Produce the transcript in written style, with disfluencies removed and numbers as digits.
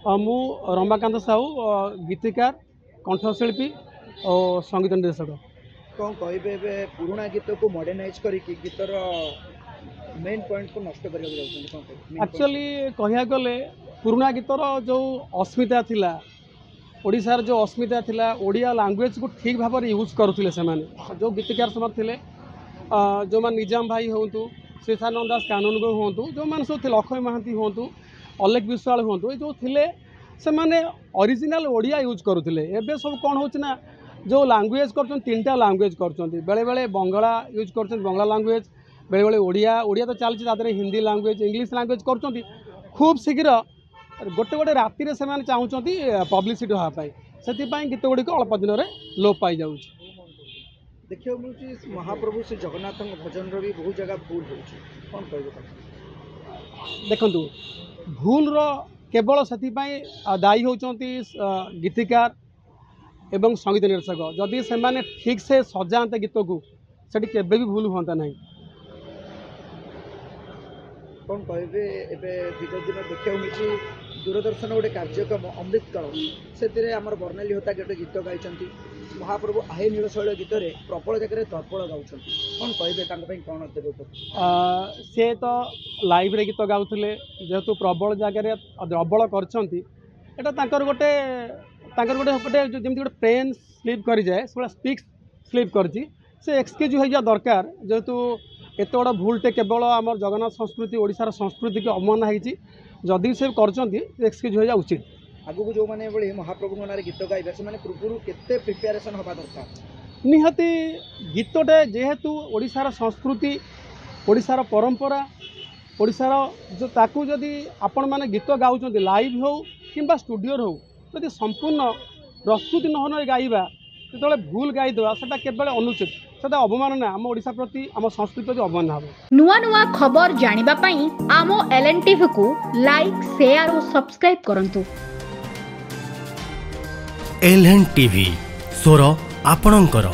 मु रमाकांत साहू गीतिकार कंठशिल्पी और संगीत निर्देशक। कौन कहे पुराना गीत को मॉडर्नाइज करके गीतर मेन पॉइंट को नष्ट कर एक्चुअली कहया गले पुराना गीतर जो अस्मिता थिला ओडिशार जो अस्मिता थिला ओडिया लैंग्वेज को ठीक भाव में यूज करुले से जो गीतिकार सब थे जो मान निजाम भाई हूँ श्रीशानंद दास कानूनगो हूँ जो मैंने सब अक्षय महांती हूँ अलेख विश्वाल हूँ ये जो थे से माने ओरिजिनल ओडिया यूज करुले एवं सब कौन होना जो लैंग्वेज कर तीनटा लैंग्वेज कर बेले बेले बंगला यूज कर बंगला लैंग्वेज बेले बेले ओडिया ओडिया तो चलती हिंदी लैंग्वेज इंग्लिश लैंग्वेज कर खूब शीघ्र गोटे गोटे राति से चाहूँगी पब्लिसिटी हाँपाई से गीत गुड़िक अल्प दिन में लोप पाई जाऊँ। देखा मिलूँ महाप्रभु श्री जगन्नाथ भजन भी बहुत जगह भूल कौन कह देखु भूल केवल से दायी होती गीतिकार एवं संगीत निर्देशक जदि से ठीक से सजाते गीत को सेठी केबे भी भूल हुआ ना। कौन कहे विगत दिन देखा मिली दूरदर्शन गोटे कार्यक्रम अमृत काल से आम बर्णाली होता गोटे गीत गाई महाप्रभु आहे नीलशैल गीत प्रबल जगह तर्पण गाँव कौन कहे कौन देवे सी तो लाइव रे गीत गाउले जेहेतु प्रबल जगह द्रबल कर गोटे गोटे जमी गोटे पेन स्लीप कर जाए से स्पीक स्लीप कर एक्सक्यूज हो दरकार जेहेतु एत बड़ा भूलटे केवल आम जगन्नाथ संस्कृति ओडिशार संस्कृति की अवमानना होती जदि से एक्सक्यूज हो उचित। आगु जो मैंने महाप्रभु नारे गीत गाइबे से पूर्व केते प्रिपेरेसन हवा दरकार निहाती गीतटे जेहेतु ओडिशार संस्कृति ओडिशार परंपरा ओडिशार जो ताकू जदि आपण माने गीत गाउछन लाइव हो किंबा स्टूडियो हो जदि संपूर्ण प्रस्तुति नहन गाइबा जो भूल गाईदेवा से केवल अनुचित से अवमानना आम ओडिशा प्रति आम संस्कृति प्रति अवमानना हम। नुआ नुआ खबर जानिबा पई आम LNTV को लाइक शेयर और सब्सक्राइब करंतु। LNTV स्वर आपणंकर।